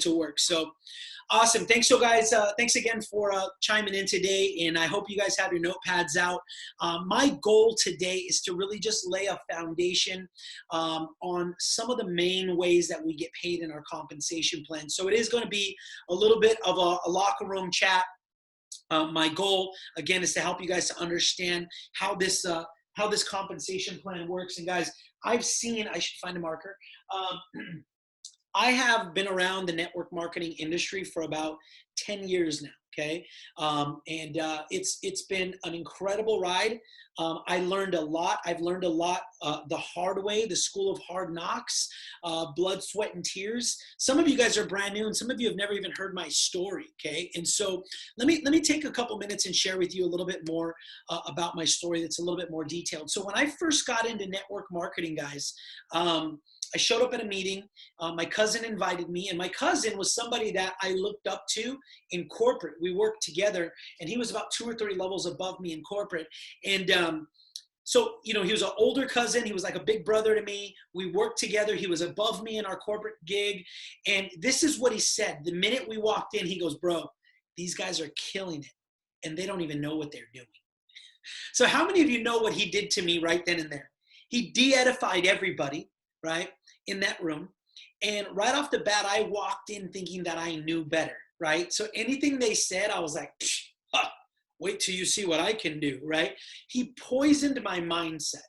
to work. So awesome. Thanks, so guys. Thanks again for chiming in today, and I hope you guys have your notepads out. My goal today is to really just lay a foundation on some of the main ways that we get paid in our compensation plan. So it is going to be a little bit of a locker room chat. My goal, again, is to help you guys to understand how this compensation plan works. And guys, I should find a marker. I have been around the network marketing industry for about 10 years now, okay? It's been an incredible ride. I learned a lot. I've learned a lot the hard way, the school of hard knocks, blood, sweat, and tears. Some of you guys are brand new, and some of you have never even heard my story, okay? And so let me take a couple minutes and share with you a little bit more about my story that's a little bit more detailed. So when I first got into network marketing, guys, I showed up at a meeting. My cousin invited me, and my cousin was somebody that I looked up to in corporate. We worked together, and he was about 2 or 3 levels above me in corporate. And so, he was an older cousin. He was like a big brother to me. We worked together. He was above me in our corporate gig. And this is what he said. The minute we walked in, he goes, "Bro, these guys are killing it, and they don't even know what they're doing." So how many of you know what he did to me right then and there? He de-edified everybody, right, in that room. And right off the bat, I walked in thinking that I knew better, right? So anything they said, I was like, wait till you see what I can do, right? He poisoned my mindset.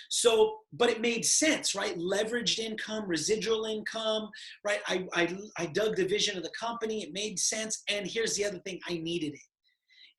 So, but it made sense, right? Leveraged income, residual income, right? I dug the vision of the company. It made sense. And here's the other thing, I needed it.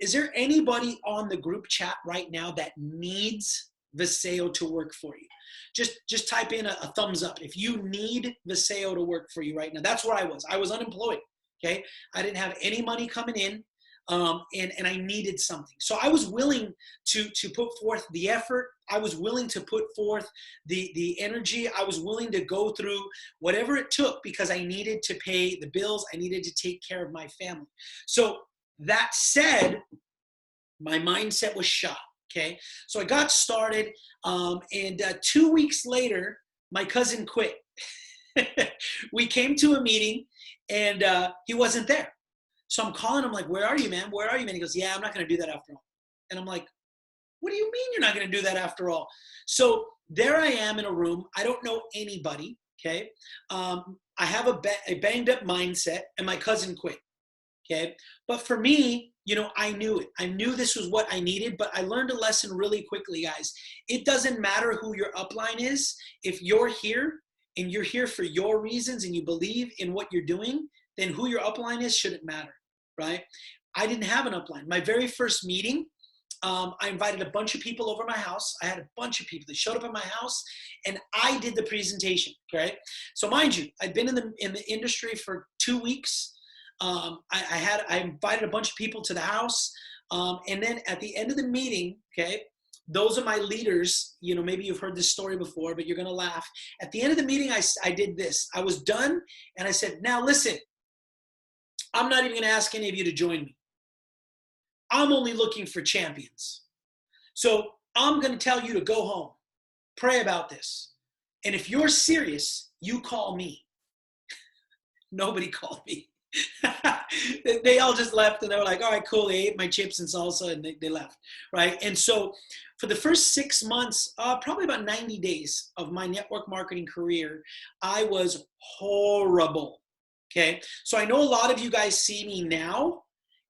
Is there anybody on the group chat right now that needs Viseo to work for you? Just type in a thumbs up if you need Viseo to work for you right now. That's where I was. I was unemployed, okay? I didn't have any money coming in, and I needed something. So I was willing to put forth the effort. I was willing to put forth the energy. I was willing to go through whatever it took because I needed to pay the bills. I needed to take care of my family. So that said, my mindset was shot. Okay, so I got started, and 2 weeks later, my cousin quit. We came to a meeting, and he wasn't there. So I'm calling him like, "Where are you, man? Where are you, man?" He goes, "Yeah, I'm not going to do that after all." And I'm like, "What do you mean you're not going to do that after all?" So there I am in a room. I don't know anybody, okay? I have a banged up mindset, and my cousin quit, okay? But for me, I knew it. I knew this was what I needed, but I learned a lesson really quickly, guys. It doesn't matter who your upline is. If you're here and you're here for your reasons and you believe in what you're doing, then who your upline is shouldn't matter, right? I didn't have an upline. My very first meeting, I invited a bunch of people over my house. I had a bunch of people that showed up at my house, and I did the presentation, okay? So mind you, I'd been in the industry for 2 weeks. I invited a bunch of people to the house, and then at the end of the meeting, okay, those are my leaders. Maybe you've heard this story before, but you're gonna laugh. At the end of the meeting, I did this. I was done, and I said, "Now listen, I'm not even gonna ask any of you to join me. I'm only looking for champions. So I'm gonna tell you to go home, pray about this, and if you're serious, you call me." Nobody called me. They all just left, and they were like, "All right, cool." They ate my chips and salsa, and they left, right? And so for the first 6 months, probably about 90 days of my network marketing career, I was horrible, okay? So I know a lot of you guys see me now,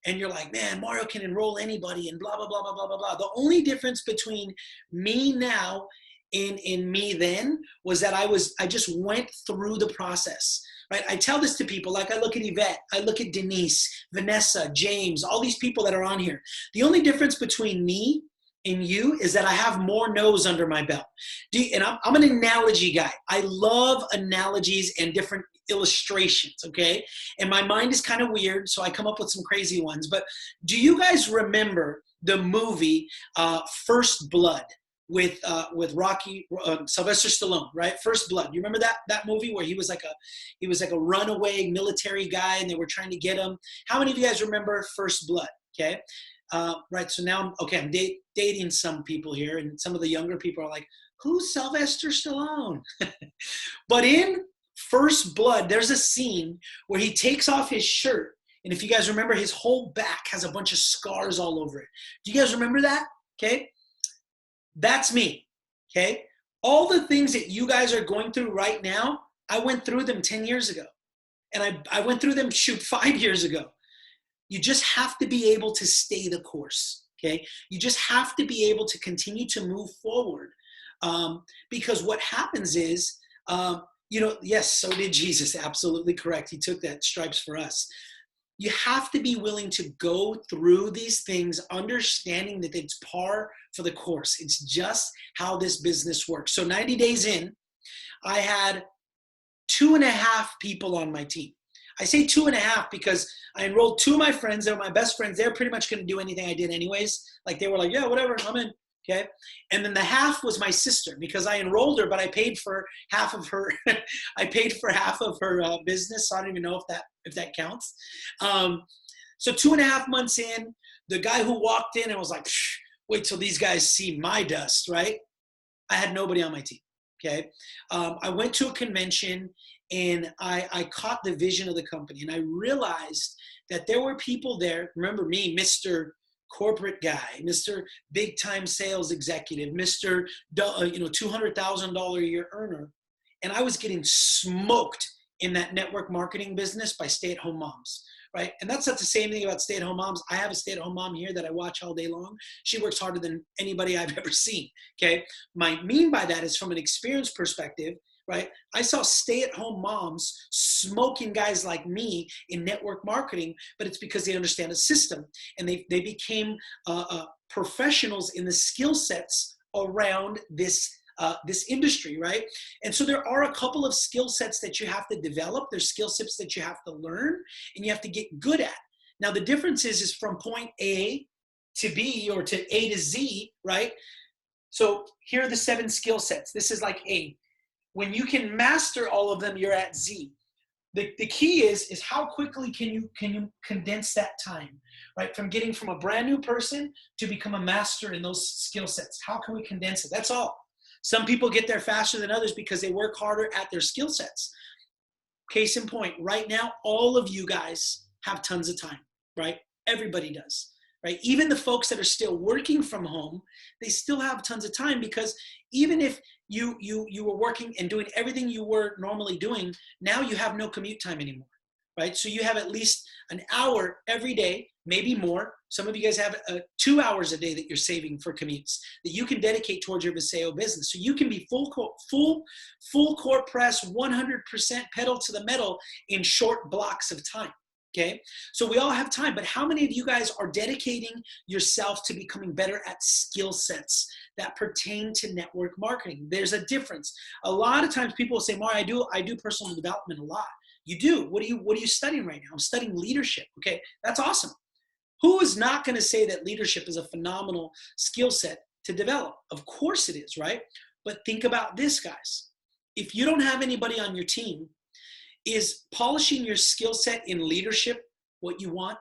and you're like, "Man, Mario can enroll anybody," and blah, blah, blah, blah, blah, blah, blah. The only difference between me now and me then was that I just went through the process. Right? I tell this to people, like I look at Yvette, I look at Denise, Vanessa, James, all these people that are on here. The only difference between me and you is that I have more no's under my belt. And I'm an analogy guy. I love analogies and different illustrations, okay? And my mind is kind of weird, so I come up with some crazy ones. But do you guys remember the movie First Blood? With Sylvester Stallone, right? First Blood. You remember that movie where he was like a runaway military guy, and they were trying to get him? How many of you guys remember First Blood? Okay, right. So now I'm dating some people here, and some of the younger people are like, "Who's Sylvester Stallone?" But in First Blood, there's a scene where he takes off his shirt. And if you guys remember, his whole back has a bunch of scars all over it. Do you guys remember that? Okay. That's me. Okay. All the things that you guys are going through right now, I went through them 10 years ago. And I went through them, 5 years ago. You just have to be able to stay the course. Okay. You just have to be able to continue to move forward. Because what happens is, yes, so did Jesus. Absolutely correct. He took that stripes for us. You have to be willing to go through these things, understanding that it's par for the course. It's just how this business works. So 90 days in, I had 2.5 people on my team. I say 2.5 because I enrolled 2 of my friends. They were my best friends. They're pretty much going to do anything I did anyways. Like they were like, yeah, whatever, I'm in. Okay. And then the half was my sister because I enrolled her, but I paid for half of her. I paid for half of her business. So I don't even know if that counts. So 2.5 months in, the guy who walked in and was like, wait till these guys see my dust, right? I had nobody on my team. Okay. I went to a convention and I caught the vision of the company and I realized that there were people there. Remember me, Mr. Corporate guy, Mr. Big time sales executive, Mr. $200,000 a year earner. And I was getting smoked in that network marketing business by stay-at-home moms, right? And that's not the same thing about stay-at-home moms. I have a stay-at-home mom here that I watch all day long. She works harder than anybody I've ever seen, okay? My mean by that is from an experience perspective, right? I saw stay-at-home moms smoking guys like me in network marketing, but it's because they understand the system and they became professionals in the skill sets around this industry, right? And so there are a couple of skill sets that you have to develop. There's skill sets that you have to learn and you have to get good at. Now the difference is from point A to B or to A to Z, right? So here are the 7 skill sets. This is like A. When you can master all of them, you're at Z. The key is how quickly can you condense that time, right? From getting from a brand new person to become a master in those skill sets. How can we condense it? That's all. Some people get there faster than others because they work harder at their skill sets. Case in point, right now, all of you guys have tons of time, right? Everybody does, right? Even the folks that are still working from home, they still have tons of time because even if you were working and doing everything you were normally doing, now you have no commute time anymore, right? So you have at least an hour every day, maybe more. Some of you guys have 2 hours a day that you're saving for commutes that you can dedicate towards your Viseo business. So you can be full court press, 100% pedal to the metal in short blocks of time. Okay, so we all have time, but how many of you guys are dedicating yourself to becoming better at skill sets that pertain to network marketing? There's a difference. A lot of times people will say, Mari, I do personal development a lot. You do. What are you studying right now? I'm studying leadership. Okay, that's awesome. Who is not going to say that leadership is a phenomenal skill set to develop? Of course it is, right? But think about this, guys. If you don't have anybody on your team, is polishing your skill set in leadership what you want?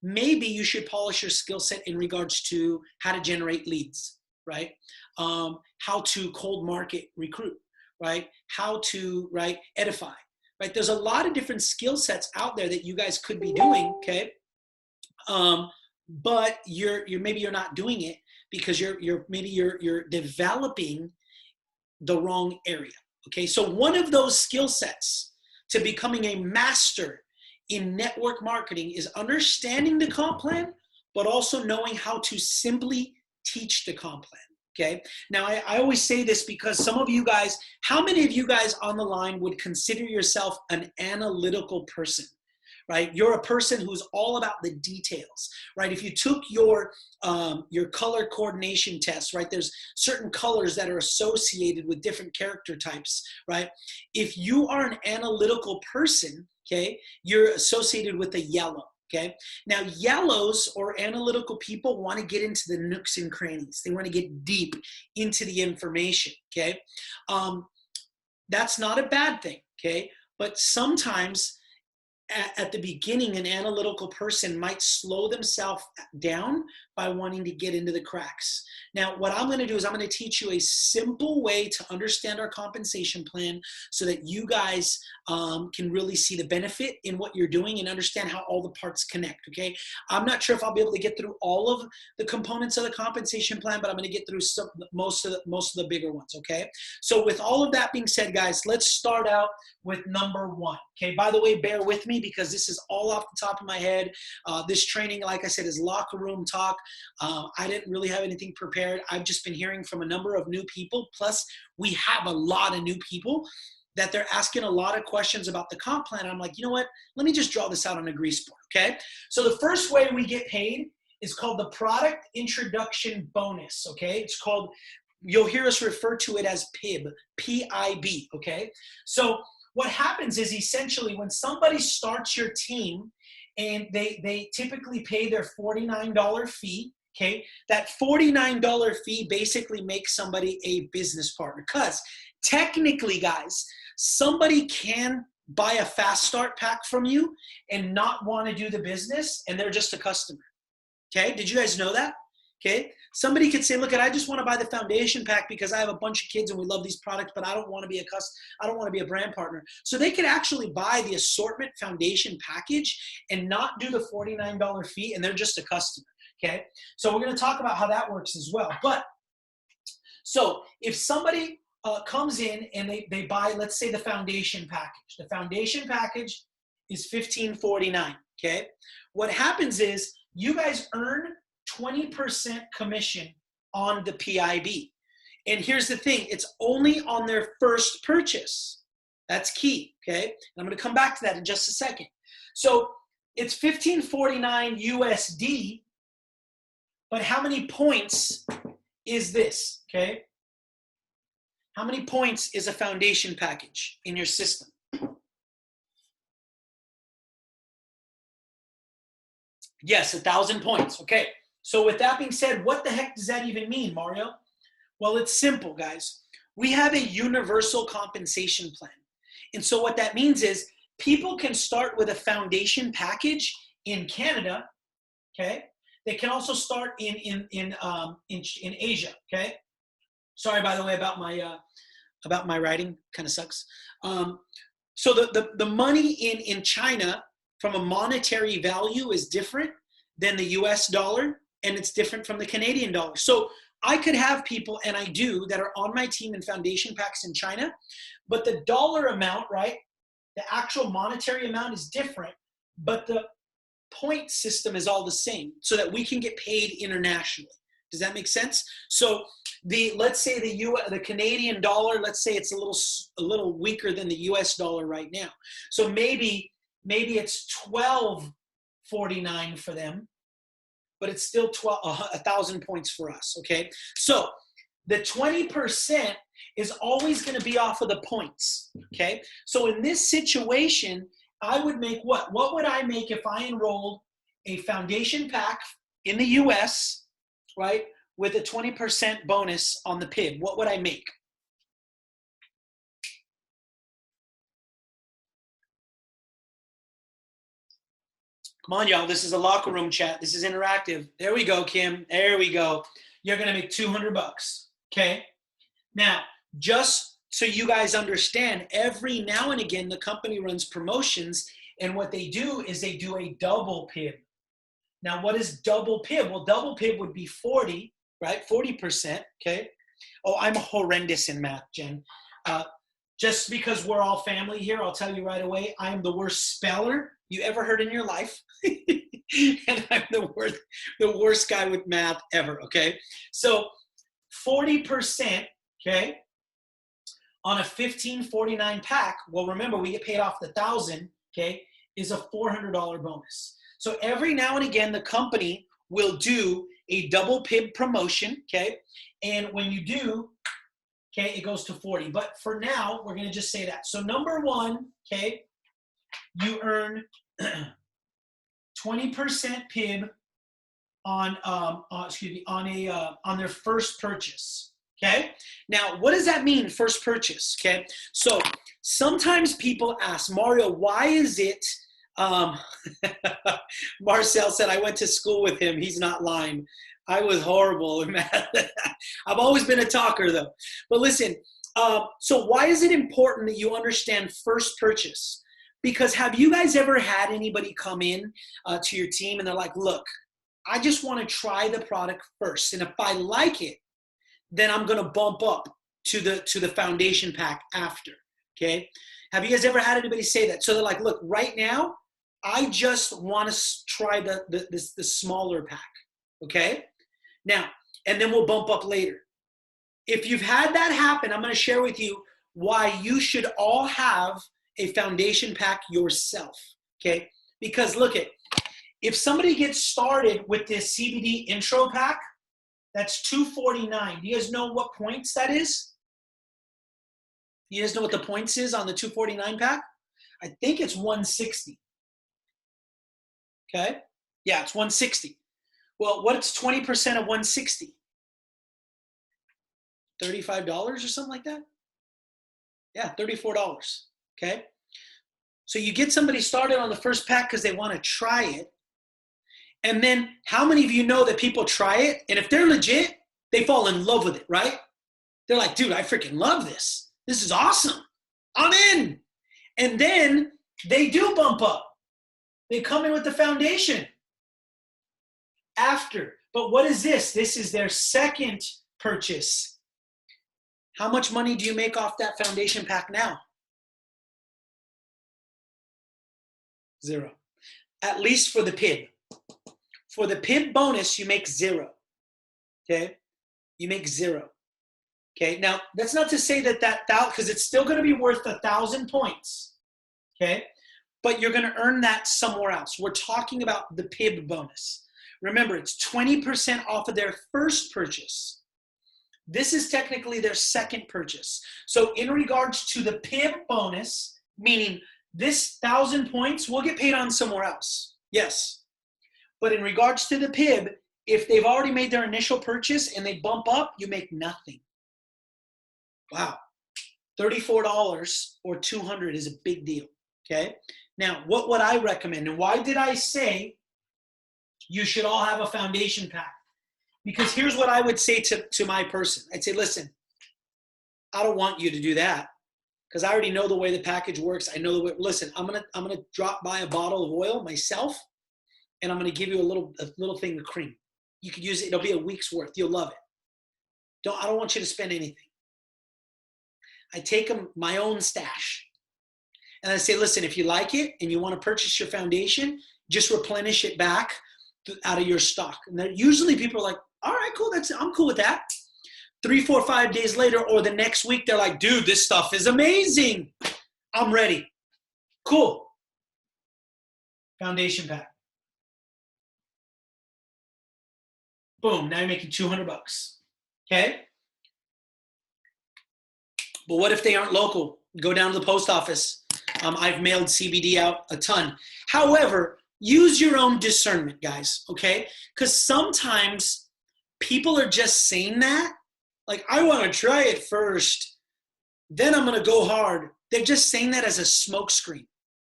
Maybe you should polish your skill set in regards to how to generate leads, right? How to cold market recruit, right? How to, right, edify, right? There's a lot of different skill sets out there that you guys could be doing, okay? But maybe you're not doing it because you're developing the wrong area, okay? So one of those skill sets to becoming a master in network marketing is understanding the comp plan, but also knowing how to simply teach the comp plan, okay? Now, I always say this because some of you guys, how many of you guys on the line would consider yourself an analytical person? Right? You're a person who's all about the details, right? If you took your color coordination test, right? There's certain colors that are associated with different character types, right? If you are an analytical person, okay, you're associated with a yellow, okay? Now, yellows or analytical people want to get into the nooks and crannies. They want to get deep into the information, okay? That's not a bad thing, okay? But sometimes at the beginning, an analytical person might slow themselves down by wanting to get into the cracks. Now, what I'm going to do is I'm going to teach you a simple way to understand our compensation plan so that you guys can really see the benefit in what you're doing and understand how all the parts connect, okay? I'm not sure if I'll be able to get through all of the components of the compensation plan, but I'm going to get through most of the bigger ones, okay? So with all of that being said, guys, let's start out with number one, okay? By the way, bear with me because this is all off the top of my head. This training, like I said, is locker room talk. I didn't really have anything prepared. I've just been hearing from a number of new people. Plus, we have a lot of new people that they're asking a lot of questions about the comp plan. I'm like, you know what? Let me just draw this out on a grease board, okay? So the first way we get paid is called the product introduction bonus, okay? It's called, you'll hear us refer to it as PIB, P-I-B, okay? So what happens is essentially when somebody starts your team and they typically pay their $49 fee, okay? That $49 fee basically makes somebody a business partner because technically, guys, somebody can buy a fast start pack from you and not want to do the business and they're just a customer, okay? Did you guys know that? Okay, somebody could say, look, I just want to buy the foundation pack because I have a bunch of kids and we love these products, but I don't want to be I don't want to be a brand partner. So they could actually buy the assortment foundation package and not do the $49 fee, and they're just a customer. Okay, so we're going to talk about how that works as well. But so if somebody comes in and they buy, let's say, the foundation package is $15.49. Okay, what happens is you guys earn 20% commission on the PIB. And here's the thing, it's only on their first purchase. That's key, okay? And I'm gonna come back to that in just a second. So it's $15.49 USD, but how many points is this, okay? How many points is a foundation package in your system? Yes, 1,000 points, okay. So with that being said, what the heck does that even mean, Mario? Well, it's simple, guys. We have a universal compensation plan. And so what that means is people can start with a foundation package in Canada, okay? They can also start in Asia, okay? Sorry, by the way, about my writing, kind of sucks. So the money in China from a monetary value is different than the US dollar, and it's different from the Canadian dollar. So I could have people, and I do, that are on my team in foundation packs in China, but the dollar amount, right, the actual monetary amount is different, but the point system is all the same so that we can get paid internationally. Does that make sense? So let's say the Canadian dollar, let's say it's a little weaker than the US dollar right now. So maybe it's $12.49 for them, but it's still 1,000 points for us, okay? So the 20% is always gonna be off of the points, okay? So in this situation, I would make what? What would I make if I enrolled a foundation pack in the US, right, with a 20% bonus on the PIB? What would I make? Come on, y'all. This is a locker room chat. This is interactive. There we go, Kim. There we go. You're going to make $200, okay? Now, just so you guys understand, every now and again, the company runs promotions, and what they do is they do a double PIB. Now, what is double PIB? Well, double PIB would be 40, right? 40%, okay? Oh, I'm horrendous in math, Jen. Just because we're all family here, I'll tell you right away, I am the worst speller you ever heard in your life. And I'm the worst guy with math ever, okay? So 40%, okay, on a $15.49 pack, well, remember, we get paid off the 1,000, okay, is a $400 bonus. So every now and again, the company will do a double PIB promotion, okay? And when you do, okay, it goes to 40. But for now, we're going to just say that. So number one, okay, you earn 20% PIB on their first purchase. Okay. Now, what does that mean, first purchase? Okay. So sometimes people ask, Mario, why is it Um, Marcel said, I went to school with him. He's not lying. I was horrible, man. I've always been a talker, though. But listen, so why is it important that you understand first purchase? Because have you guys ever had anybody come in to your team and they're like, look, I just want to try the product first. And if I like it, then I'm going to bump up to the foundation pack after, okay? Have you guys ever had anybody say that? So they're like, look, right now, I just want to try the smaller pack, okay? Now, and then we'll bump up later. If you've had that happen, I'm going to share with you why you should all have a foundation pack yourself, okay? Because look at, if somebody gets started with this CBD intro pack, that's $249. Do you guys know what points that is? You guys know what the points is on the $249 pack? I think it's 160. Okay? Yeah, it's 160. Well, what's 20% of 160? $35 or something like that? Yeah, $34. Okay? So you get somebody started on the first pack because they want to try it. And then how many of you know that people try it, and if they're legit, they fall in love with it, right? They're like, dude, I freaking love this. This is awesome. I'm in. And then they do bump up. They come in with the foundation after. But what is this? This is their second purchase. How much money do you make off that foundation pack now? Zero. At least for the PIB. For the PIB bonus, you make zero. Okay? You make zero. Okay? Now, that's not to say that because it's still going to be worth 1,000 points. Okay? But you're going to earn that somewhere else. We're talking about the PIB bonus. Remember, it's 20% off of their first purchase. This is technically their second purchase. So in regards to the PIB bonus, meaning this 1,000 points will get paid on somewhere else. Yes. But in regards to the PIB, if they've already made their initial purchase and they bump up, you make nothing. Wow. $34 or $200 is a big deal, okay? Now, what would I recommend? And why did I say you should all have a foundation pack? Because here's what I would say to my person. I'd say, listen, I don't want you to do that because I already know the way the package works. I know the way. Listen, I'm gonna drop by a bottle of oil myself, and I'm going to give you a little thing of cream. You could use it. It'll be a week's worth. You'll love it. I don't want you to spend anything. I take my own stash. And I say, listen, if you like it and you want to purchase your foundation, just replenish it back out of your stock. And then usually people are like, all right, cool. I'm cool with that. 3, 4, 5 days later or the next week, they're like, dude, this stuff is amazing. I'm ready. Cool. Foundation pack. Boom, now you're making $200. Okay? But what if they aren't local? Go down to the post office. I've mailed CBD out a ton. However, use your own discernment, guys, okay? Because sometimes people are just saying that. Like, I want to try it first. Then I'm going to go hard. They're just saying that as a smokescreen,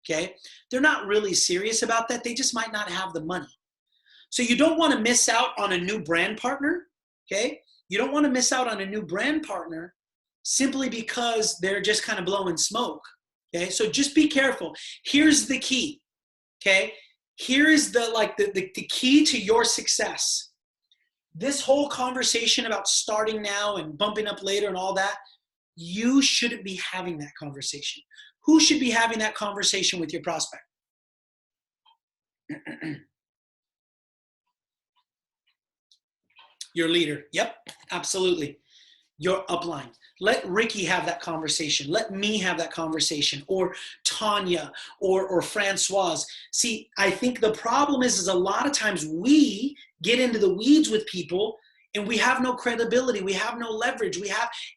okay? They're not really serious about that. They just might not have the money. So you don't want to miss out on a new brand partner, okay? You don't want to miss out on a new brand partner simply because they're just kind of blowing smoke, okay? So just be careful. Here's the key, okay? Here is the key to your success. This whole conversation about starting now and bumping up later and all that, you shouldn't be having that conversation. Who should be having that conversation with your prospect? Your leader. Yep, absolutely. Your upline. Let Ricky have that conversation. Let me have that conversation. Or Tanya or Francoise. See, I think the problem is a lot of times we get into the weeds with people and we have no credibility. We have no leverage.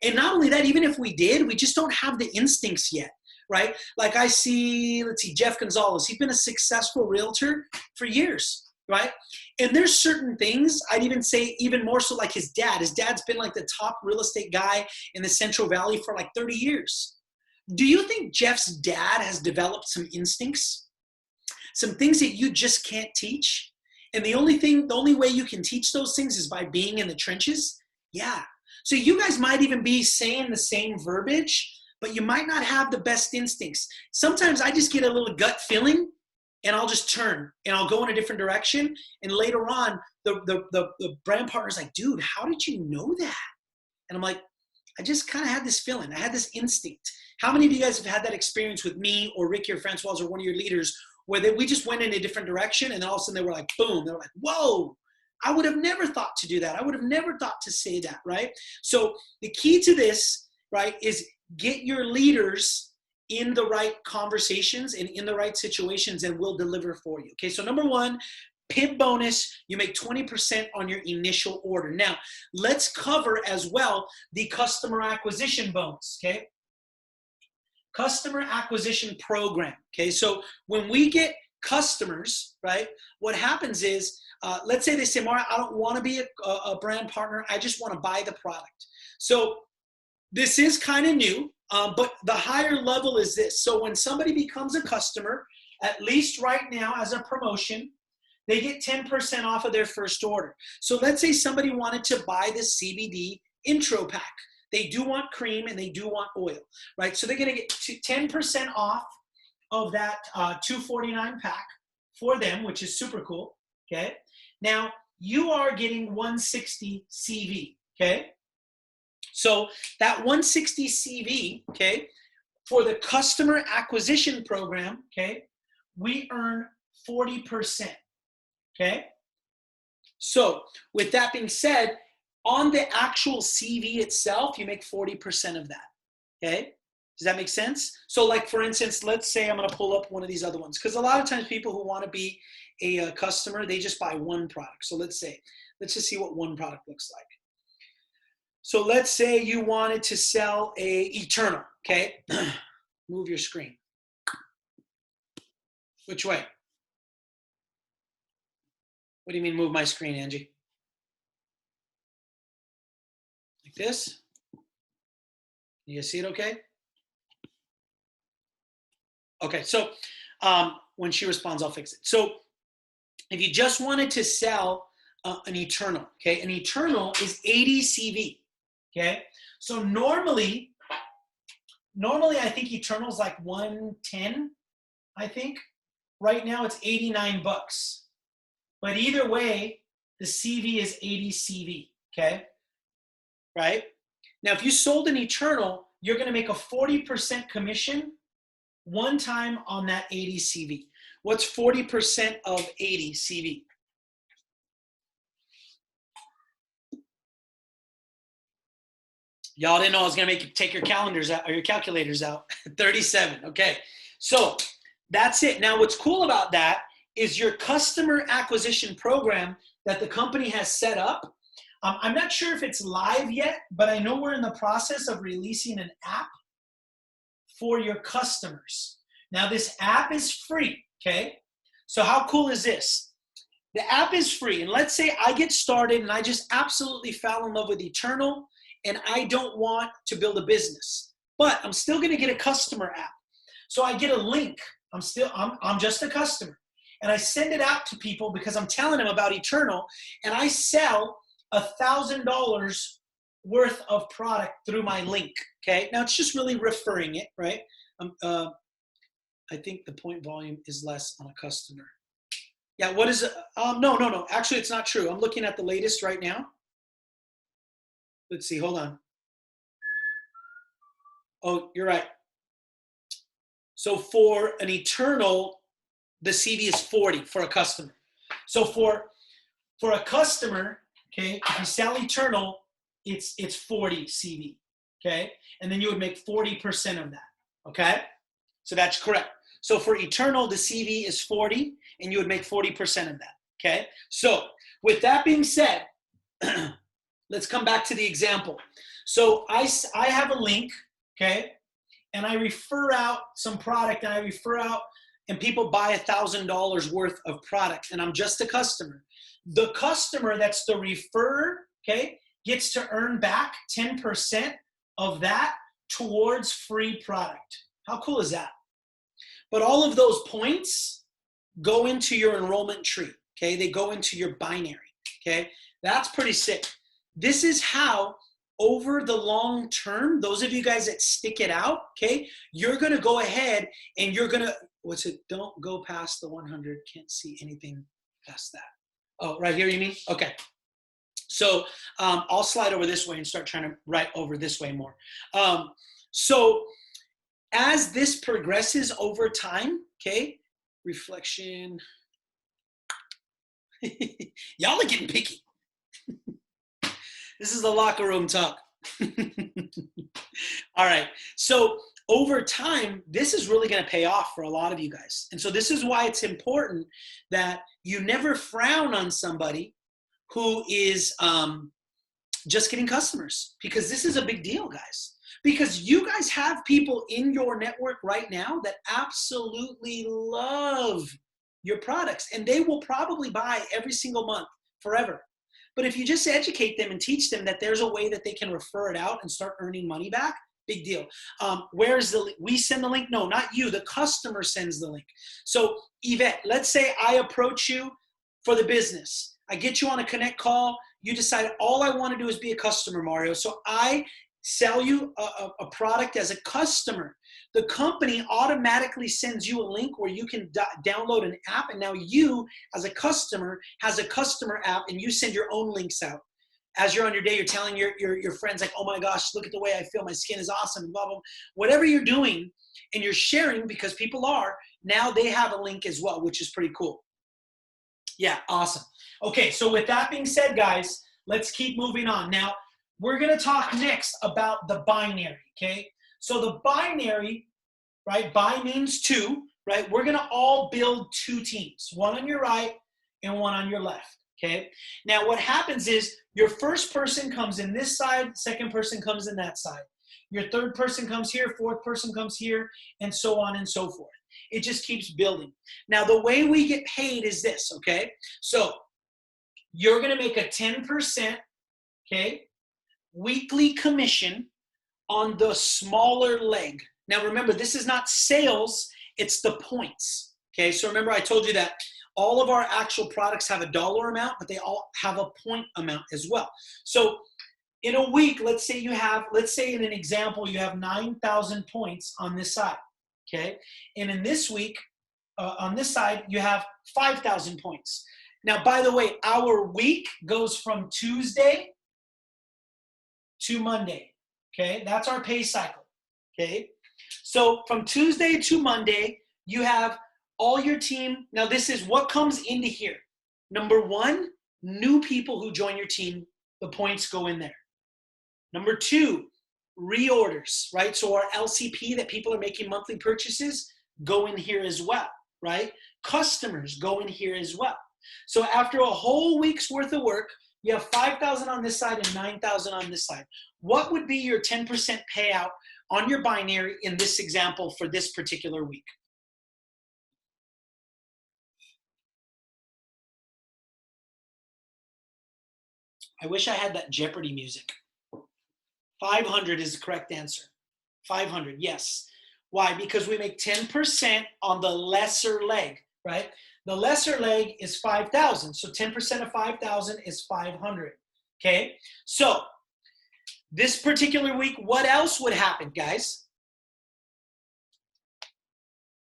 And not only that, even if we did, we just don't have the instincts yet, right? Like I see, Jeff Gonzalez. He's been a successful realtor for years. Right? And there's certain things, I'd even say even more so like his dad. His dad's been like the top real estate guy in the Central Valley for like 30 years. Do you think Jeff's dad has developed some instincts? some things that you just can't teach. And the only way you can teach those things is by being in the trenches. Yeah. So you guys might even be saying the same verbiage, but you might not have the best instincts. Sometimes I just get a little gut feeling and I'll just turn and I'll go in a different direction. And later on, the brand partner's like, dude, how did you know that? And I'm like, I just kind of had this feeling. I had this instinct. How many of you guys have had that experience with me or Ricky or Francois or one of your leaders where we just went in a different direction and then all of a sudden they were like, boom, they were like, whoa, I would have never thought to do that. I would have never thought to say that, right? So the key to this, right, is get your leaders in the right conversations and in the right situations and we'll deliver for you. Okay, so number one, PIP bonus, you make 20% on your initial order. Now, let's cover as well the customer acquisition bonus, okay? Customer acquisition program, okay? So when we get customers, right, what happens is, let's say they say, Mario, I don't want to be a brand partner. I just want to buy the product. So this is kind of new, but the higher level is this. So when somebody becomes a customer, at least right now as a promotion, they get 10% off of their first order. So let's say somebody wanted to buy this CBD intro pack. They do want cream and they do want oil, right? So they're going to get 10% off of that $249 pack for them, which is super cool, okay? Now, you are getting 160 CV, okay? So that 160 CV, okay, for the customer acquisition program, okay, we earn 40%, okay? So with that being said, on the actual CV itself, you make 40% of that, okay? Does that make sense? So like, for instance, let's say I'm going to pull up one of these other ones because a lot of times people who want to be a customer, they just buy one product. So let's just see what one product looks like. So let's say you wanted to sell a Eternal, okay? Move your screen. Which way? What do you mean move my screen, Angie? Like this? You see it okay? Okay, so when she responds, I'll fix it. So if you just wanted to sell an Eternal, okay? An Eternal is 80 CV, okay? So normally I think Eternal is like 110, I think. Right now it's 89 bucks. But either way, the CV is 80 CV, okay? Right? Now, if you sold an Eternal, you're going to make a 40% commission one time on that 80 CV. What's 40% of 80 CV? Y'all didn't know I was going to make you take your calendars out or your calculators out. 37, okay. So that's it. Now, what's cool about that is your customer acquisition program that the company has set up. I'm not sure if it's live yet, but I know we're in the process of releasing an app for your customers. Now, this app is free, okay? So how cool is this? The app is free, and let's say I get started and I just absolutely fell in love with Eternal, and I don't want to build a business, but I'm still going to get a customer app. So I get a link. I'm just a customer. And I send it out to people because I'm telling them about Eternal, and I sell $1,000 worth of product through my link, okay? Now, it's just really referring it, right? I think the point volume is less on a customer. Yeah, what is it? No. Actually, it's not true. I'm looking at the latest right now. Let's see, hold on. Oh, you're right. So for an Eternal, the CV is 40 for a customer. So for a customer, okay, if you sell Eternal, it's 40 CV, okay? And then you would make 40% of that, okay? So that's correct. So for Eternal, the CV is 40, and you would make 40% of that, okay? So with that being said, let's come back to the example. So I have a link, okay? And I refer out some product, and people buy $1,000 worth of product, and I'm just a customer. The customer that's the referrer, okay, gets to earn back 10% of that towards free product. How cool is that? But all of those points, go into your enrollment tree, okay? They go into your binary, okay? That's pretty sick. This is how, over the long term, those of you guys that stick it out, okay, you're gonna go ahead and you're gonna, don't go past the 100, can't see anything past that. Oh, right here, you mean? Okay. So I'll slide over this way and start trying to write over this way more. So as this progresses over time, okay, reflection. Y'all are getting picky. This is the locker room talk. All right. So over time, this is really going to pay off for a lot of you guys. And so this is why it's important that you never frown on somebody who is just getting customers, because this is a big deal, guys. Because you guys have people in your network right now that absolutely love your products, and they will probably buy every single month forever. But if you just educate them and teach them that there's a way that they can refer it out and start earning money back, big deal. Where's the, we send the link? No, not you. The customer sends the link. So Yvette, let's say I approach you for the business. I get you on a connect call. You decide all I want to do is be a customer, Mario. So I sell you a product as a customer. The company automatically sends you a link where you can download an app, and now you, as a customer, has a customer app, and you send your own links out. As you're on your day, you're telling your friends, like, oh my gosh, look at the way I feel, my skin is awesome, and blah, blah, blah. Whatever you're doing, and you're sharing, because people are, now they have a link as well, which is pretty cool. Yeah, awesome. Okay, so with that being said, guys, let's keep moving on. Now, we're going to talk next about the binary, okay? So the binary, right, bi means two, right? We're going to all build two teams, one on your right and one on your left, okay? Now, what happens is your first person comes in this side, second person comes in that side. Your third person comes here, fourth person comes here, and so on and so forth. It just keeps building. Now, the way we get paid is this, okay? So you're going to make a 10%, okay, weekly commission on the smaller leg. Now, remember, this is not sales, it's the points, okay? So remember, I told you that all of our actual products have a dollar amount, but they all have a point amount as well. So in a week, let's say in an example, you have 9,000 points on this side, okay? And in this week, on this side, you have 5,000 points. Now, by the way, our week goes from Tuesday to Monday, okay? That's our pay cycle, okay? So from Tuesday to Monday, you have all your team. Now, this is what comes into here. Number one, new people who join your team, the points go in there. Number two, reorders, right? So our LCP that people are making monthly purchases go in here as well, right? Customers go in here as well. So after a whole week's worth of work, you have 5,000 on this side and 9,000 on this side. What would be your 10% payout on your binary in this example for this particular week? I wish I had that Jeopardy music. 500 is the correct answer. 500, yes. Why? Because we make 10% on the lesser leg, right? The lesser leg is 5,000. So 10% of 5,000 is 500, okay? So this particular week, what else would happen, guys?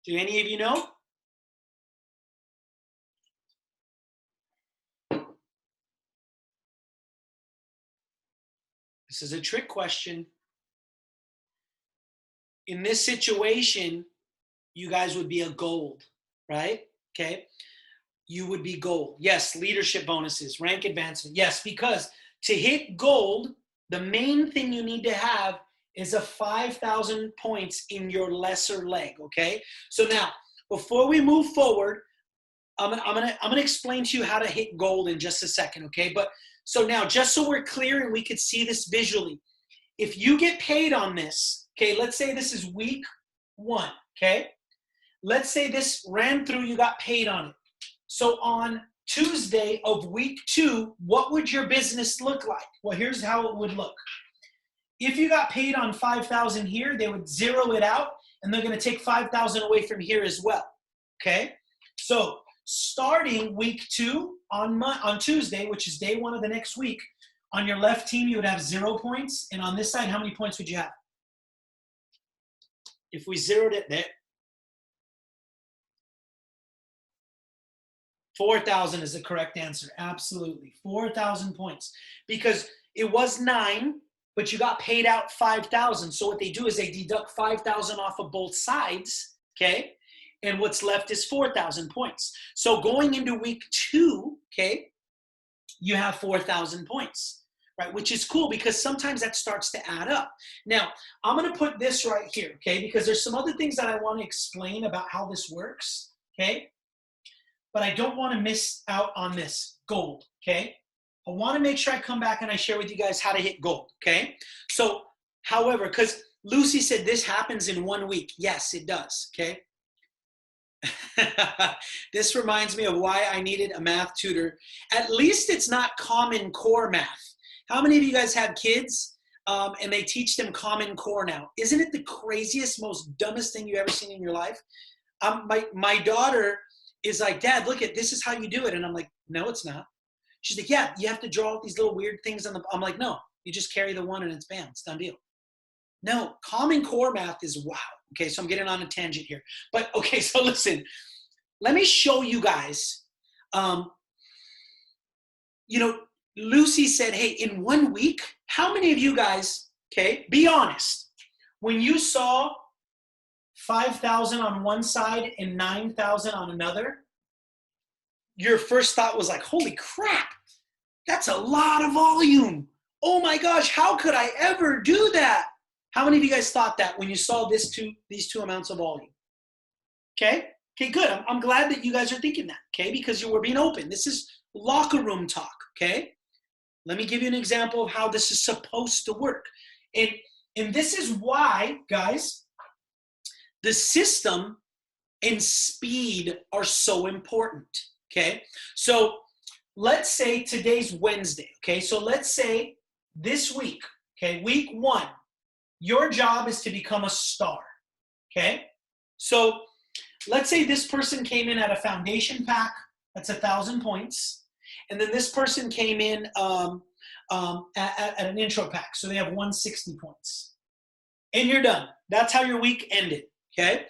Do any of you know? This is a trick question. In this situation, you guys would be a gold, right? Okay. You would be gold. Yes, leadership bonuses, rank advancement. Yes, because to hit gold, the main thing you need to have is a 5,000 points in your lesser leg, okay? So now, before we move forward, I'm gonna explain to you how to hit gold in just a second, okay? But so now, just so we're clear and we could see this visually, if you get paid on this, okay, let's say this is week 1, okay? Let's say this ran through, you got paid on it. So on Tuesday of week 2, what would your business look like? Well, here's how it would look. If you got paid on 5,000 here, they would zero it out, and they're going to take 5,000 away from here as well, okay? So starting week 2 on Tuesday, which is day 1 of the next week, on your left team, you would have 0 points. And on this side, how many points would you have? If we zeroed it there, 4,000 is the correct answer. Absolutely. 4,000 points. Because it was 9, but you got paid out 5,000. So what they do is they deduct 5,000 off of both sides, okay? And what's left is 4,000 points. So going into week 2, okay, you have 4,000 points, right? Which is cool because sometimes that starts to add up. Now, I'm going to put this right here, okay, because there's some other things that I want to explain about how this works, okay? But I don't want to miss out on this, gold, okay? I want to make sure I come back and I share with you guys how to hit gold, okay? So, however, because Lucy said this happens in 1 week. Yes, it does, okay? This reminds me of why I needed a math tutor. At least it's not Common Core math. How many of you guys have kids and they teach them Common Core now? Isn't it the craziest, most dumbest thing you've ever seen in your life? My daughter is like, Dad, look at this is how you do it. And I'm like, no, it's not. She's like, yeah, you have to draw out these little weird things on the, I'm like, no, you just carry the 1 and it's bam, it's done deal. No, Common Core math is wow. Okay, so I'm getting on a tangent here. But okay, so listen, let me show you guys. Lucy said, hey, in 1 week, how many of you guys, okay, be honest, when you saw 5,000 on one side and 9,000 on another, your first thought was like, holy crap, that's a lot of volume. Oh my gosh, how could I ever do that? How many of you guys thought that when you saw these two amounts of volume? Okay, good. I'm glad that you guys are thinking that, okay, because you were being open. This is locker room talk, okay? Let me give you an example of how this is supposed to work. And this is why, guys, the system and speed are so important, okay? So let's say today's Wednesday, okay? So let's say this week, okay, week 1, your job is to become a star, okay? So let's say this person came in at a foundation pack, that's 1,000 points, and then this person came in at an intro pack, so they have 160 points. And you're done. That's how your week ended, okay?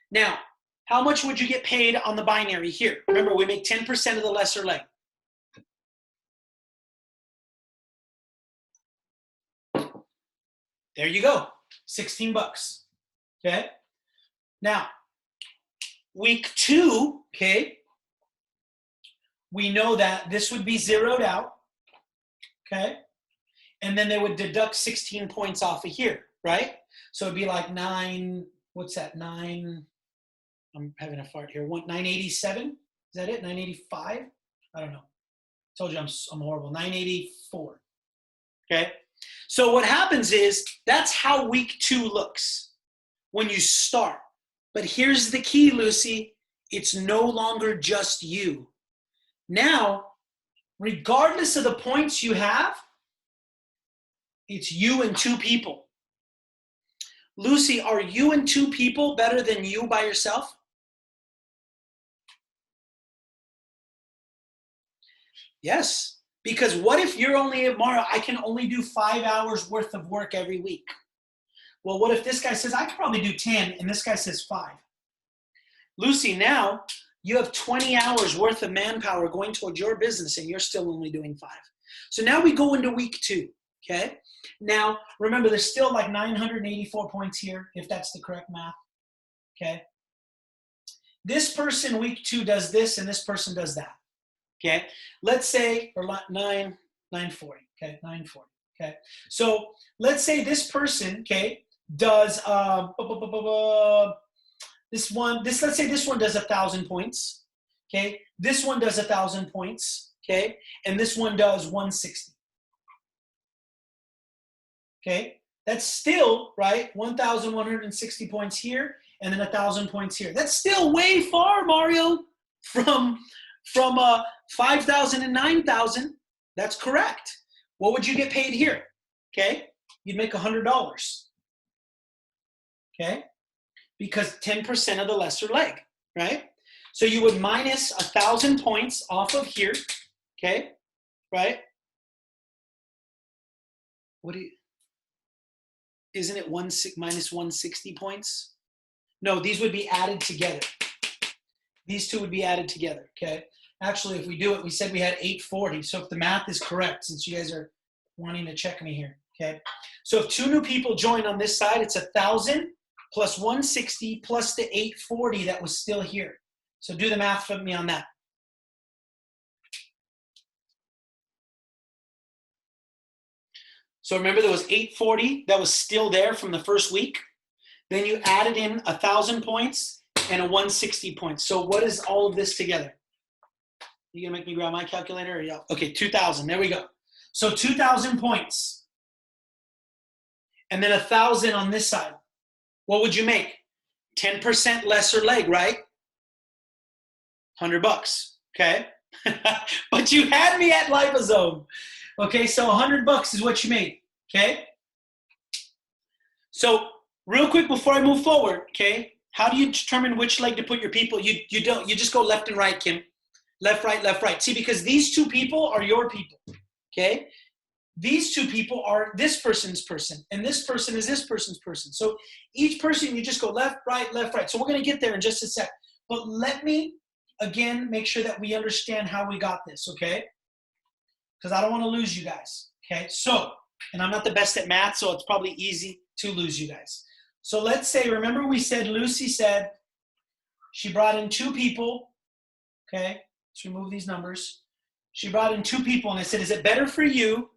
Now, how much would you get paid on the binary here? Remember, we make 10% of the lesser leg. There you go, 16 bucks, okay? Now, week 2, okay, we know that this would be zeroed out, okay? And then they would deduct 16 points off of here, right? So it'd be like 9, what's that, 9, I'm having a fart here, 987, is that it, 985? I don't know, told you I'm horrible, 984, okay? So what happens is, that's how week 2 looks when you start. But here's the key, Lucy. It's no longer just you. Now, regardless of the points you have, it's you and 2 people. Lucy, are you and 2 people better than you by yourself? Yes. Because what if you're only, Mara, I can only do 5 hours worth of work every week. Well, what if this guy says, I could probably do 10, and this guy says 5? Lucy, now you have 20 hours worth of manpower going towards your business, and you're still only doing 5. So now we go into week 2, okay? Now, remember, there's still like 984 points here, if that's the correct math, okay? This person, week 2, does this, and this person does that. Okay, let's say, or 940, okay, 940, okay. So let's say this person, okay, does, let's say this one does 1,000 points, okay. This one does 1,000 points, okay, and this one does 160. Okay, that's still, right, 1,160 points here, and then 1,000 points here. That's still way far, Mario, from 5,000 and 9,000. That's correct. What would you get paid here? Okay, you'd make $100. Okay, because 10% of the lesser leg, right? So you would minus 1,000 points off of here, okay, right? Isn't it minus 160 points? No, these would be added together. These two would be added together, okay? Actually, if we do it, we said we had 840. So if the math is correct, since you guys are wanting to check me here, okay? So if 2 new people join on this side, it's 1,000 plus 160 plus the 840 that was still here. So do the math for me on that. So remember there was 840 that was still there from the first week. Then you added in 1,000 points and a 160 points. So what is all of this together? You gonna make me grab my calculator? Or yeah. Okay, 2,000. There we go. So 2,000 points. And then 1,000 on this side. What would you make? 10% lesser leg, right? $100, okay? But you had me at liposome. Okay, so $100 is what you made, okay? So real quick before I move forward, okay, how do you determine which leg to put your people? You don't, you just go left and right, Kim. Left, right, left, right. See, because these 2 people are your people, okay? These 2 people are this person's person, and this person is this person's person. So each person, you just go left, right, left, right. So we're going to get there in just a sec. But let me, again, make sure that we understand how we got this, okay? Because I don't want to lose you guys, okay? So, and I'm not the best at math, so it's probably easy to lose you guys. So let's say, remember we said, Lucy said she brought in 2 people, okay? Let's remove these numbers. She brought in 2 people, and I said, is it better for you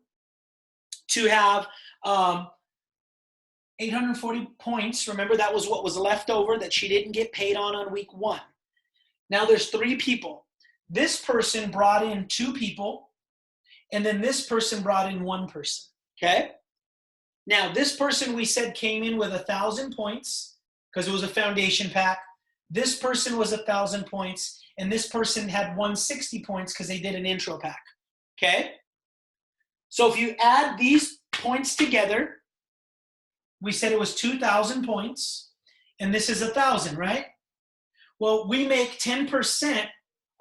to have 840 points? Remember, that was what was left over that she didn't get paid on week 1. Now there's 3 people. This person brought in 2 people, and then this person brought in 1 person, okay? Now, this person we said came in with 1,000 points because it was a foundation pack. This person was 1,000 points, and this person had 160 points because they did an intro pack, okay? So if you add these points together, we said it was 2,000 points, and this is 1,000, right? Well, we make 10%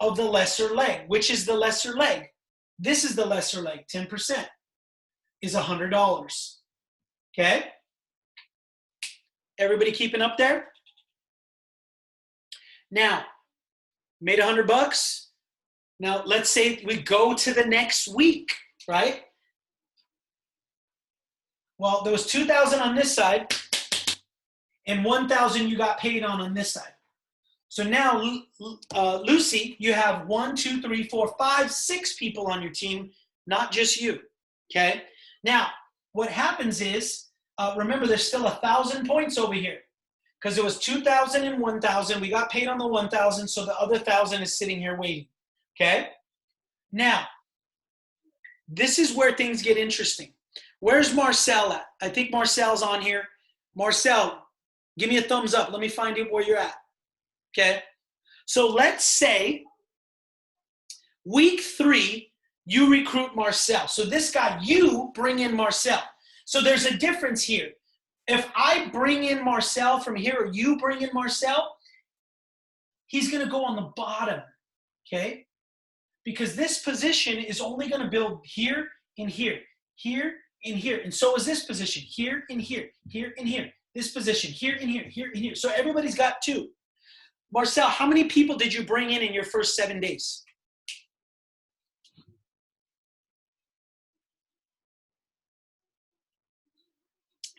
of the lesser leg. Which is the lesser leg? This is the lesser leg. 10% is $100. Okay? Everybody keeping up there? Now, made $100. Now, let's say we go to the next week, right? Well, there was 2,000 on this side, and 1,000 you got paid on this side. So now, Lucy, you have 1, 2, 3, 4, 5, 6 people on your team, not just you, okay? Now, what happens is, remember, there's still 1,000 points over here because it was 2,000 and 1,000. We got paid on the 1,000, so the other 1,000 is sitting here waiting, okay? Now, this is where things get interesting. Where's Marcel at? I think Marcel's on here. Marcel, give me a thumbs up. Let me find out where you're at. Okay, so let's say week 3, you recruit Marcel. So this guy, you bring in Marcel. So there's a difference here. If I bring in Marcel from here, or you bring in Marcel, he's going to go on the bottom, okay? Because this position is only going to build here and here, here and here. And so is this position, here and here, here and here. This position, here and here, here and here. So everybody's got 2. Marcel, how many people did you bring in your first 7 days?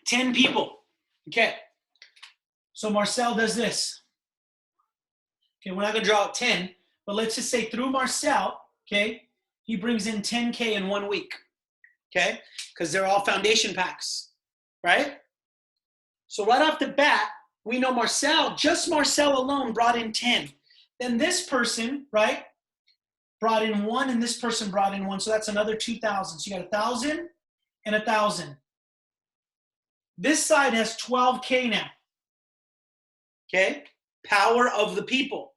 Ten people. Okay. So Marcel does this. Okay, we're not going to draw out 10, but let's just say through Marcel, okay, he brings in 10K in 1 week. Okay? Because they're all foundation packs, right? So right off the bat, we know Marcel, just Marcel alone brought in 10. Then this person, right, brought in 1, and this person brought in 1. So that's another 2,000. So you got 1,000 and 1,000. This side has 12K now. Okay? Power of the people.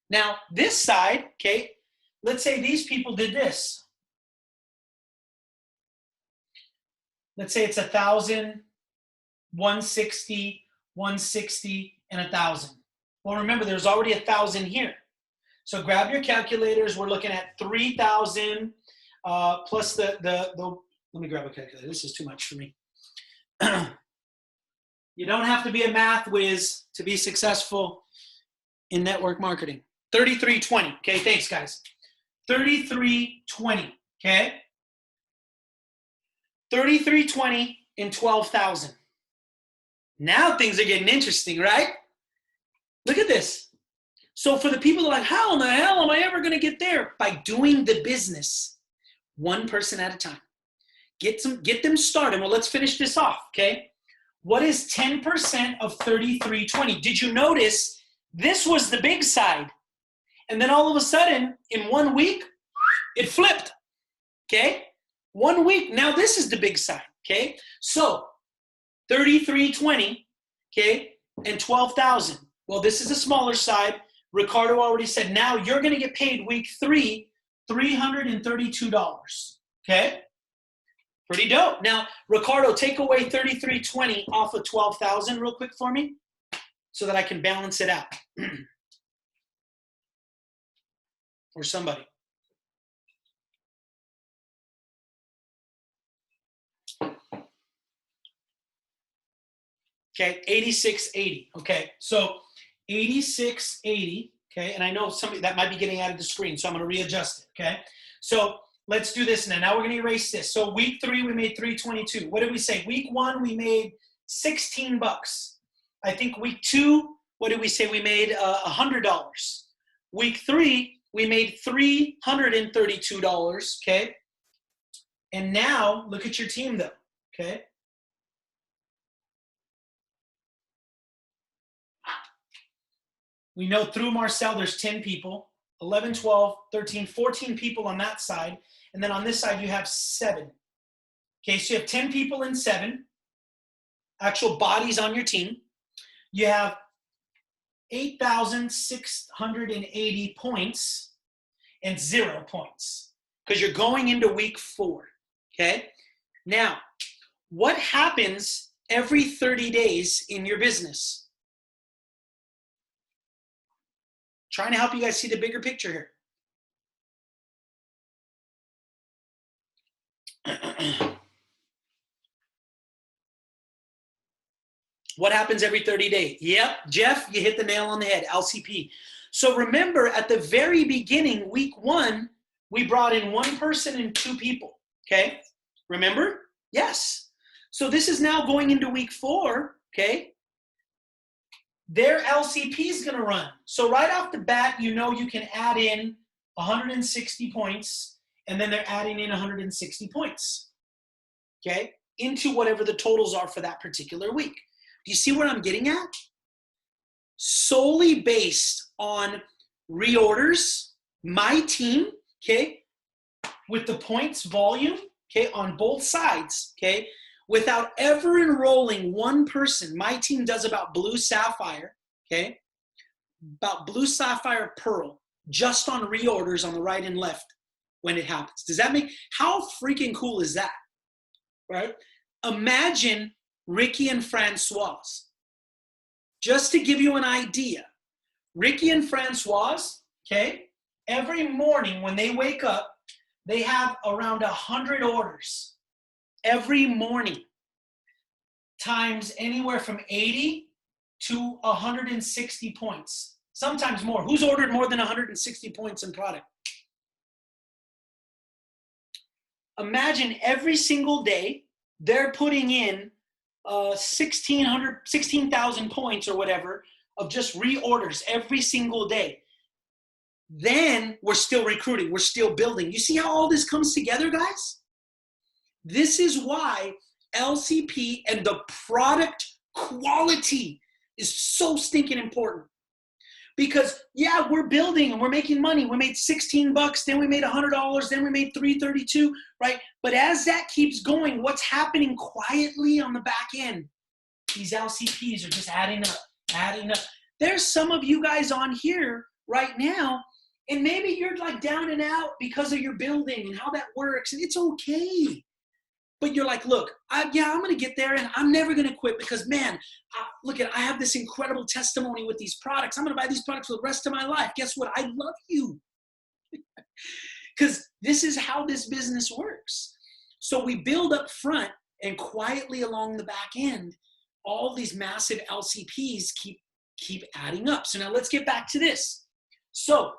Now, this side, okay, let's say these people did this. Let's say it's 1,000, 160, 160, and 1,000. Well, remember, there's already 1,000 here. So grab your calculators. We're looking at 3,000 plus the, let me grab a calculator. This is too much for me. You don't have to be a math whiz to be successful in network marketing. 3320. Okay, thanks, guys. 3320. Okay. 3320 and 12,000. Now things are getting interesting, right? Look at this. So for the people that are like, how in the hell am I ever going to get there? By doing the business one person at a time. Get them started. Well, let's finish this off, okay? What is 10% of 3320? Did you notice this was the big side? And then all of a sudden, in 1 week, it flipped, okay? 1 week, now this is the big side, okay? So 3320, okay, and 12,000. Well, this is the smaller side. Ricardo already said now you're going to get paid week 3, $332, okay? Pretty dope. Now, Ricardo, take away 3320 off of 12,000 real quick for me so that I can balance it out. Or somebody. Okay, 8680. Okay, so 8680. Okay, and I know somebody that might be getting out of the screen, so I'm going to readjust it. Okay, so let's do this now. Now we're going to erase this. So week 3 we made 322. What did we say? Week 1 we made $16. I think week 2, what did we say? We made $100. Week 3 we made $332. Okay, and now look at your team though. Okay. We know through Marcel, there's 10 people, 11, 12, 13, 14 people on that side. And then on this side, you have 7. Okay, so you have 10 people and 7 actual bodies on your team. You have 8,680 points and 0 points because you're going into week 4. Okay, now what happens every 30 days in your business? Trying to help you guys see the bigger picture here. What happens every 30 days? Yep, Jeff, you hit the nail on the head, LCP. So remember, at the very beginning, week 1, we brought in 1 person and 2 people, okay? Remember? Yes. So this is now going into week 4, okay? Their LCP is going to run. So right off the bat, you know you can add in 160 points, and then they're adding in 160 points, okay, into whatever the totals are for that particular week. Do you see what I'm getting at? Solely based on reorders, my team, okay, with the points volume, okay, on both sides, okay, without ever enrolling 1 person. My team does about Blue Sapphire, okay, about Blue Sapphire Pearl, just on reorders on the right and left when it happens. Does that make, how freaking cool is that, right? Imagine Ricky and Francoise. Just to give you an idea, Ricky and Francoise, okay, every morning when they wake up, they have around 100 orders. Every morning, times anywhere from 80 to 160 points, sometimes more. Who's ordered more than 160 points in product? Imagine every single day they're putting in 16,000 points or whatever of just reorders every single day. Then we're still recruiting, we're still building. You see how all this comes together, guys? This is why LCP and the product quality is so stinking important. Because yeah, we're building and we're making money. We made $16, then we made $100, then we made $332, right? But as that keeps going, what's happening quietly on the back end? These LCPs are just adding up, adding up. There's some of you guys on here right now, and maybe you're like down and out because of your building and how that works, and it's okay. but you're like, look, yeah, I'm going to get there and I'm never going to quit because, man, look I have this incredible testimony with these products. I'm going to buy these products for the rest of my life. Guess what? I love you. Because this is how this business works. So we build up front and quietly along the back end, all these massive LCPs keep adding up. So now let's get back to this. So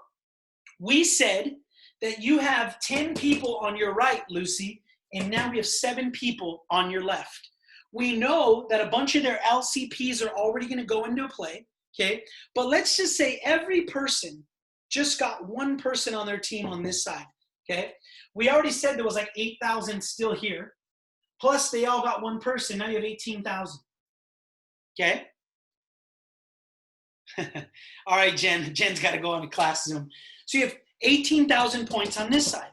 we said that you have 10 people on your right, Lucy, and now we have 7 people on your left. We know that a bunch of their LCPs are already going to go into play, okay? But let's just say every person just got one person on their team on this side, okay? We already said there was like 8,000 still here. Plus they all got one person. Now you have 18,000, okay? All right, Jen. Jen's got to go on to class Zoom. So you have 18,000 points on this side.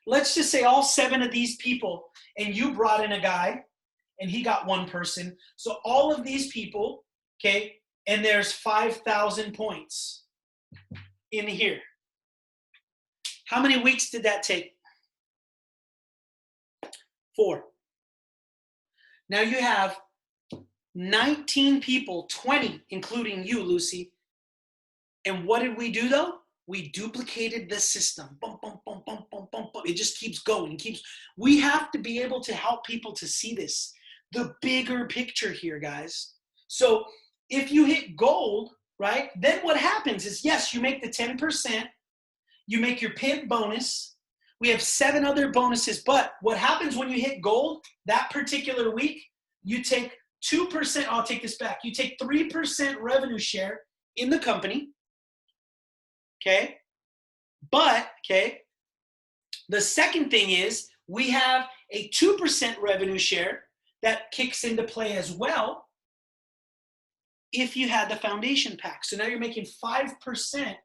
Let's just say all 7 of these people, and you brought in a guy, and he got one person. So all of these people, okay, and there's 5,000 points in here. How many weeks did that take? 4. Now you have 19 people, 20, including you, Lucy. And what did we do, though? We duplicated the system. Bum, bum, bum, bum, bum, bum, bum. It just keeps going. We have to be able to help people to see this. The bigger picture here, guys. So if you hit gold, right, then what happens is, yes, you make the 10%. You make your PIB bonus. We have 7 other bonuses. But what happens when you hit gold, that particular week, you take 2%. I'll take this back. You take 3% revenue share in the company. Okay, but, okay, the second thing is we have a 2% revenue share that kicks into play as well if you had the foundation pack. So now you're making 5%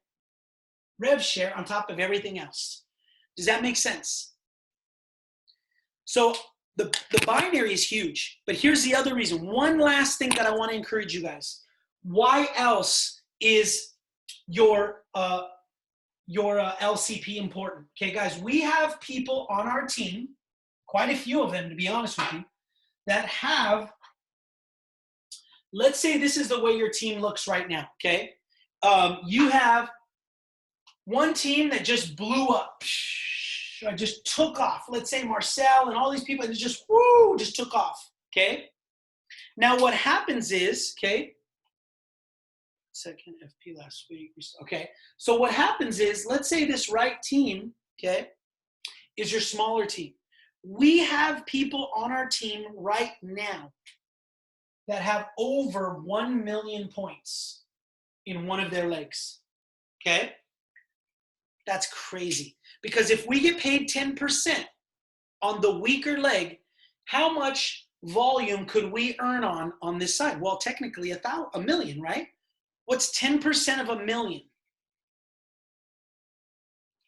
rev share on top of everything else. Does that make sense? So the binary is huge, but here's the other reason. One last thing that I want to encourage you guys. Why else is your LCP important? Okay, guys, we have people on our team, quite a few of them, to be honest with you, that have, let's say this is the way your team looks right now, okay? You have one team that just blew up, just took off. Let's say Marcel and all these people, that just, woo, just took off, okay? Now what happens is, okay, second FP last week. Okay, so what happens is, let's say this right team, okay, is your smaller team. We have people on our team right now that have over 1 million points in one of their legs, okay? That's crazy. Because if we get paid 10% on the weaker leg, how much volume could we earn on this side? Well, technically a million, right? What's 10% of a million?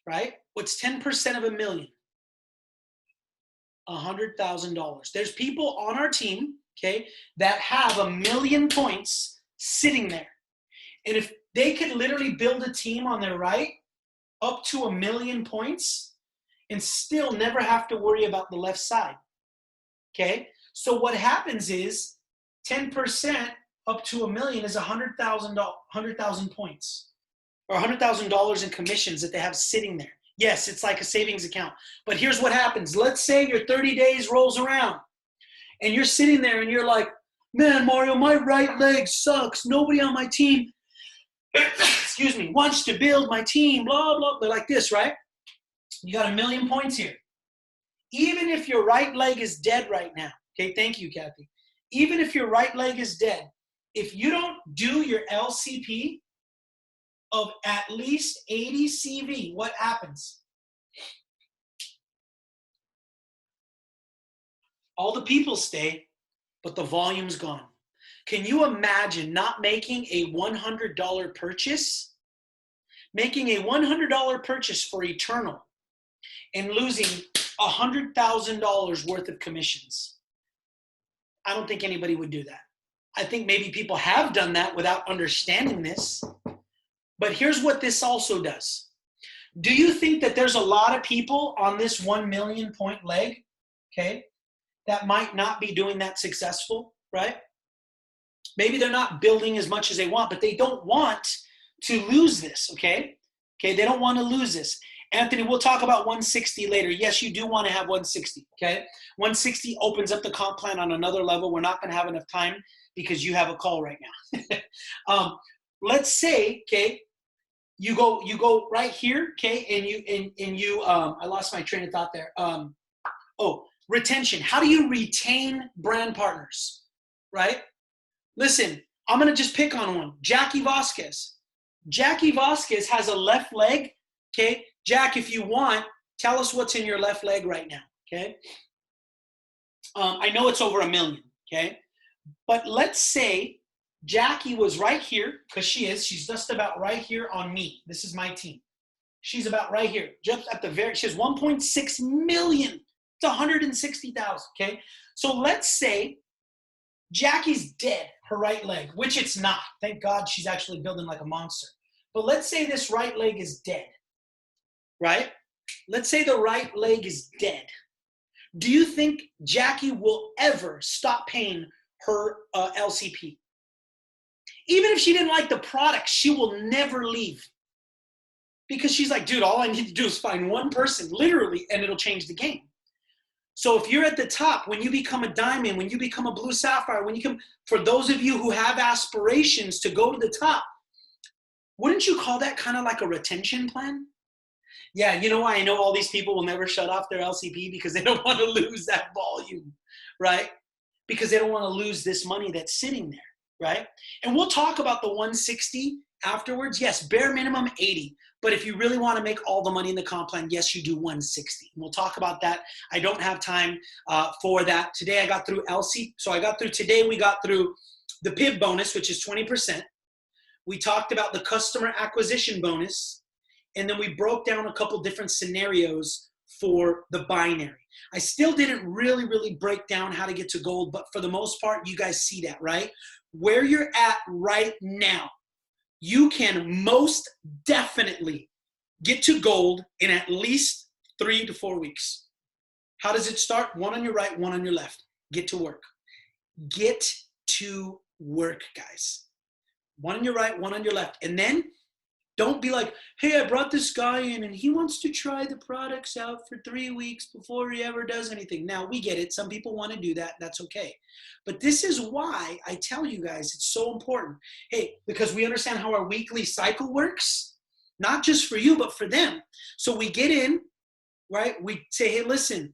Right? What's 10% of a million? $100,000. There's people on our team, okay, that have 1 million points sitting there. And if they could literally build a team on their right up to 1 million points and still never have to worry about the left side. Okay? So what happens is 10% up to 1 million is 100,000 points, or $100,000 in commissions that they have sitting there. Yes, it's like a savings account. But here's what happens. Let's say your 30 days rolls around and you're sitting there and you're like, man, Mario, my right leg sucks. Nobody on my team, excuse me, wants to build my team, blah, blah, blah, like this, right? You got 1 million points here. Even if your right leg is dead right now, okay, thank you, Kathy. Even if your right leg is dead, if you don't do your LCP of at least 80 CV, what happens? All the people stay, but the volume's gone. Can you imagine not making a $100 purchase? Making a $100 purchase for Eternal and losing $100,000 worth of commissions? I don't think anybody would do that. I think maybe people have done that without understanding this. But here's what this also does. Do you think that there's a lot of people on this 1 million point leg, okay, that might not be doing that successful, right? Maybe they're not building as much as they want, but they don't want to lose this, okay? Okay, they don't want to lose this. Anthony, we'll talk about 160 later. Yes, you do want to have 160, okay? 160 opens up the comp plan on another level. We're not going to have enough time because you have a call right now. Let's say, okay, you go right here, okay, and you I lost my train of thought there. Retention. How do you retain brand partners, right? Listen, I'm going to just pick on one. Jackie Vasquez. Jackie Vasquez has a left leg, okay? Jack, if you want, tell us what's in your left leg right now, okay? I know it's over 1 million, okay? But let's say Jackie was right here, because she's just about right here on me. This is my team. She's about right here, just at the very, she has 1.6 million. It's 160,000, okay? So let's say Jackie's dead, her right leg, which it's not. Thank God she's actually building like a monster. But let's say this right leg is dead, right? Let's say the right leg is dead. Do you think Jackie will ever stop paying her LCP? Even if she didn't like the product, she will never leave. Because she's like, dude, all I need to do is find one person, literally, and it'll change the game. So if you're at the top, when you become a diamond, when you become a blue sapphire, for those of you who have aspirations to go to the top, wouldn't you call that kind of like a retention plan? Yeah, you know why I know all these people will never shut off their LCP? Because they don't want to lose that volume, right? Because they don't want to lose this money that's sitting there, right? And we'll talk about the 160 afterwards. Yes, bare minimum 80. But if you really want to make all the money in the comp plan, yes, you do 160. We'll talk about that. I don't have time for that. Today I got through LC. So today we got through the PIB bonus, which is 20%. We talked about the customer acquisition bonus. And then we broke down a couple different scenarios for the binary. I still didn't really break down how to get to gold, but for the most part, you guys see that, right? Where you're at right now, you can most definitely get to gold in at least 3 to 4 weeks. How does it start? One on your right, one on your left. Get to work. Get to work, guys. One on your right, one on your left. And then don't be like, hey, I brought this guy in and he wants to try the products out for 3 weeks before he ever does anything. Now, we get it. Some people want to do that. That's okay. But this is why I tell you guys it's so important. Hey, because we understand how our weekly cycle works, not just for you, but for them. So we get in, right? We say, hey, listen,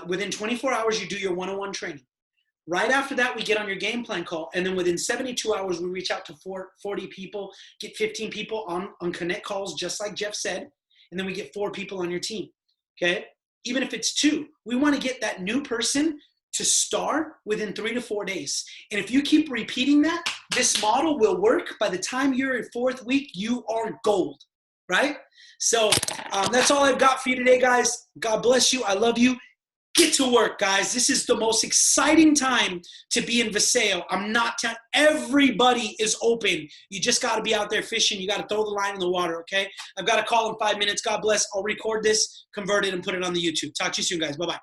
within 24 hours, you do your one-on-one training. Right after that, we get on your game plan call. And then within 72 hours, we reach out to 40 people, get 15 people on connect calls, just like Jeff said. And then we get 4 people on your team, okay? Even if it's 2, we want to get that new person to start within 3 to 4 days. And if you keep repeating that, this model will work. By the time you're in 4th week, you are gold, right? So that's all I've got for you today, guys. God bless you. I love you. Get to work, guys. This is the most exciting time to be in Visayo. I'm not telling, everybody is open. You just got to be out there fishing. You got to throw the line in the water, okay? I've got a call in 5 minutes. God bless. I'll record this, convert it, and put it on the YouTube. Talk to you soon, guys. Bye-bye.